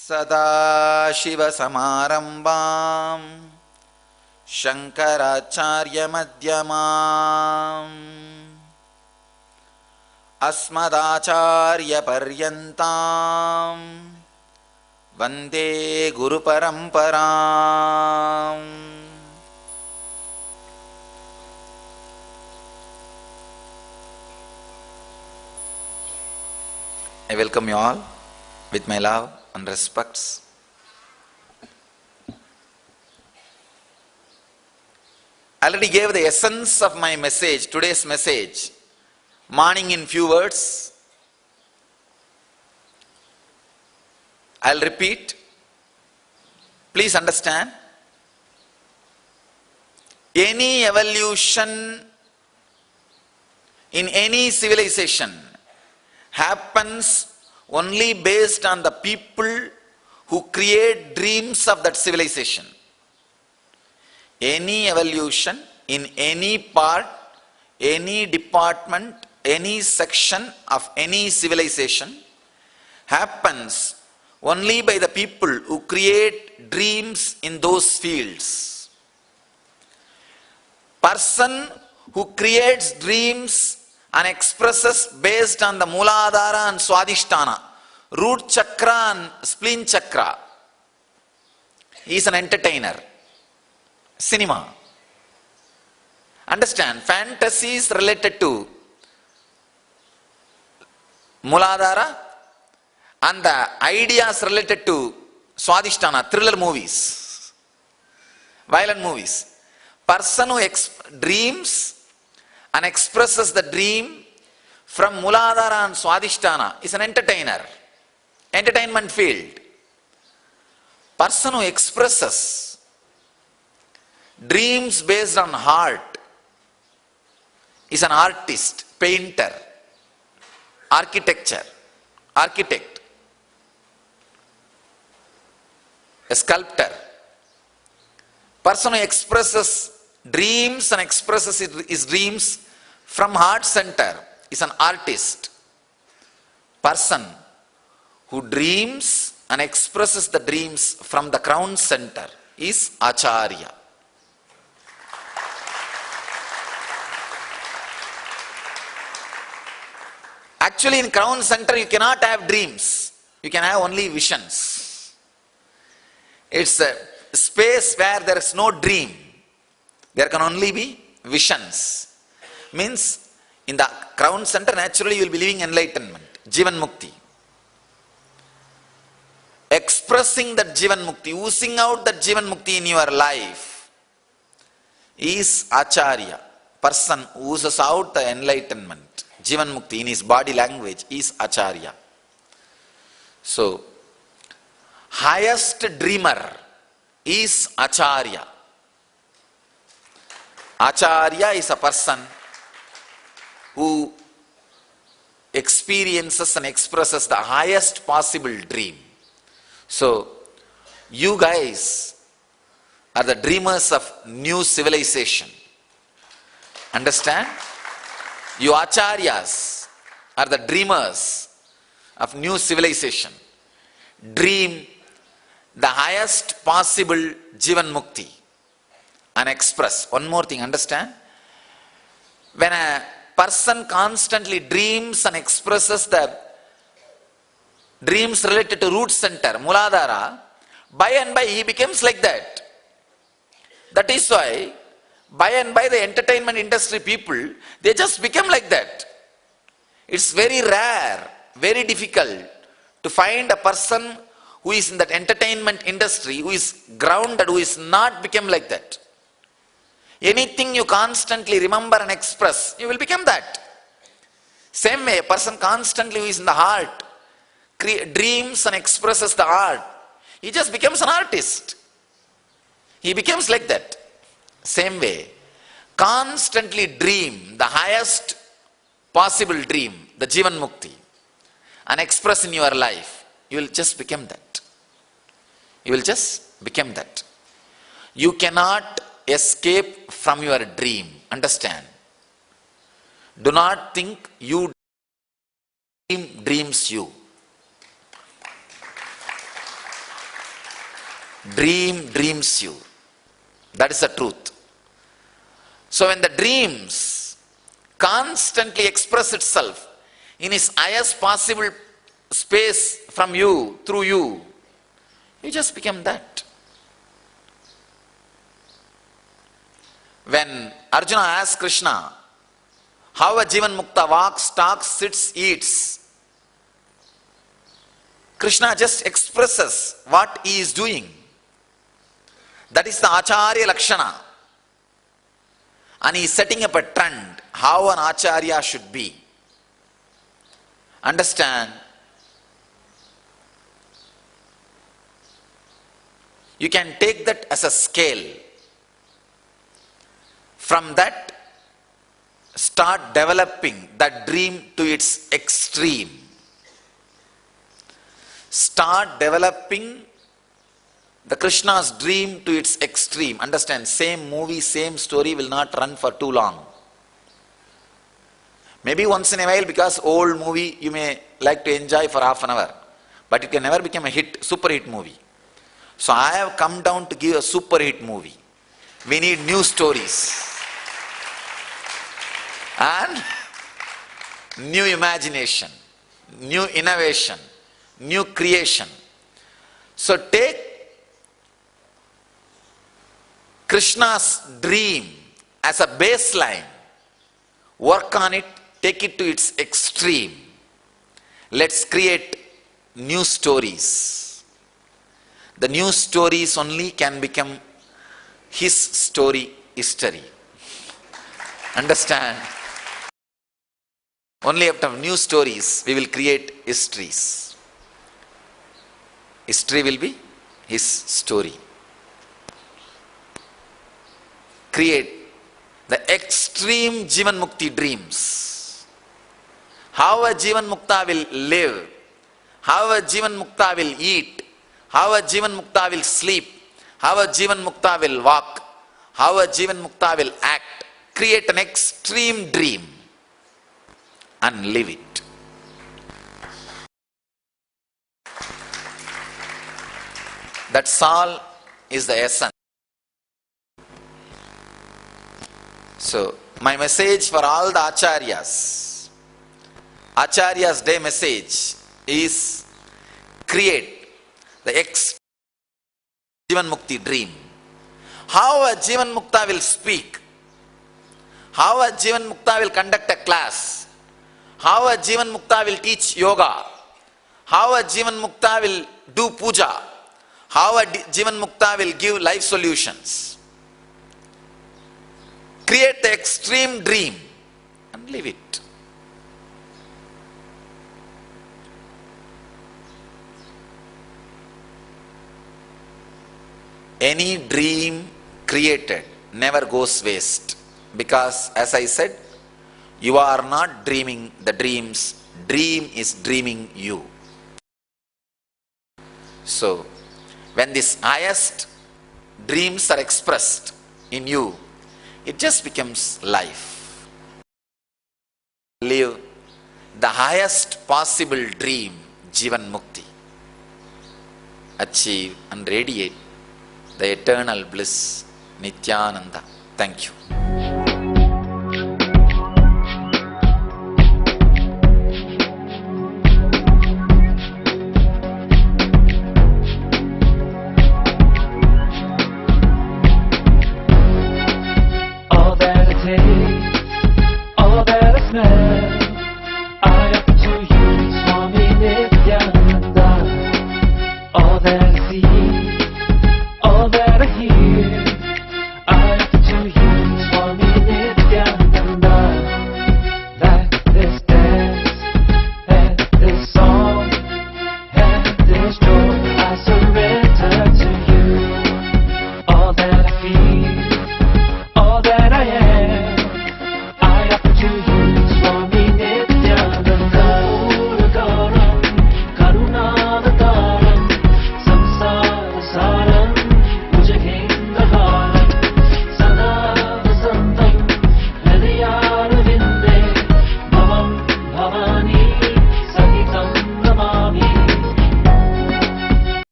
सदाशिवसमारम्भां शङ्कराचार्यमध्यमाम् अस्मदाचार्यपर्यन्तां वन्दे गुरुपरम्पराम्। I welcome you all with my love and respects. I already gave the essence of my message, today's message, morning in few words. I'll repeat. Please understand. Any evolution in any civilization happens only based on the people who create dreams of that civilization. Any evolution in any part, any department, any section of any civilization happens only by the people who create dreams in those fields. Person who creates dreams and expresses based on the Mooladhara and Swadhisthana, root chakra and spleen chakra. He is an entertainer. Cinema. Understand, fantasies related to Mooladhara and the ideas related to Swadhisthana, thriller movies, violent movies. Person who dreams and expresses the dream from Mooladhara and Swadhisthana is an entertainer. Entertainment field. Person who expresses dreams based on heart is an artist, painter, architect, a sculptor. Person who expresses dreams and expresses his dreams from heart center is an artist. Person who dreams and expresses the dreams from the crown center is Acharya. Actually, in crown center you cannot have dreams. You can have only visions. It's a space where there is no dream. There can only be visions. Means in the crown center naturally you will be living enlightenment, Jivan Mukti. Expressing that Jivan Mukti, oozing out that Jivan Mukti in your life is Acharya. Person who oozes out the enlightenment, Jivan Mukti in his body language is Acharya. So, highest dreamer is Acharya. Acharya is a person who experiences and expresses the highest possible dream. So, you guys are the dreamers of new civilization. Understand? You Acharyas are the dreamers of new civilization. Dream the highest possible Jivan Mukti and express. One more thing, understand? When a person constantly dreams and expresses the dreams related to root center, Mooladhara, by and by he becomes like that. That is why, by and by the entertainment industry people, they just become like that. It's very rare, very difficult to find a person who is in that entertainment industry, who is grounded, who is not become like that. Anything you constantly remember and express, you will become that. Same way, a person constantly who is in the heart, dreams and expresses the art, he just becomes an artist. He becomes like that. Same way, constantly dream the highest possible dream, the Jivan Mukti, and express in your life, you will just become that. You will just become that. You cannot escape from your dream. Understand? Do not think you dreams you. Dream dreams you. That is the truth. So when the dreams constantly express itself in its highest possible space from you, through you, you just become that. When Arjuna asked Krishna how a Jivan Mukta walks, talks, sits, eats, Krishna just expresses what he is doing. That is the Acharya Lakshana. And he is setting up a trend how an Acharya should be. Understand? You can take that as a scale. From that, start developing that dream to its extreme. Start developing the Krishna's dream to its extreme. Understand, same movie, same story will not run for too long. Maybe once in a while, because old movie you may like to enjoy for half an hour, but it can never become a hit, super hit movie. So I have come down to give a super hit movie. We need new stories and new imagination, new innovation, new creation. So take Krishna's dream as a baseline, work on it, take it to its extreme. Let's create new stories. The new stories only can become his story history. Understand? Only after new stories we will create histories. History will be his story. Create the extreme Jivan Mukti dreams. How a Jivan Mukta will live, how a Jivan Mukta will eat, how a Jivan Mukta will sleep, how a Jivan Mukta will walk, how a Jivan Mukta will act. Create an extreme dream and live it. That's all is the essence. So, my message for all the Acharyas, Acharya's day message is create the Jivan Mukti dream. How a Jivan Mukta will speak, how a Jivan Mukta will conduct a class, how a Jivan Mukta will teach yoga, how a Jivan Mukta will do puja, how a Jivan Mukta will give life solutions. Create the extreme dream and live it. Any dream created never goes waste, because as I said, you are not dreaming the dreams, dream is dreaming you. So, when these highest dreams are expressed in you, it just becomes life. Live the highest possible dream, Jivan Mukti. Achieve and radiate the eternal bliss, Nityananda. Thank you.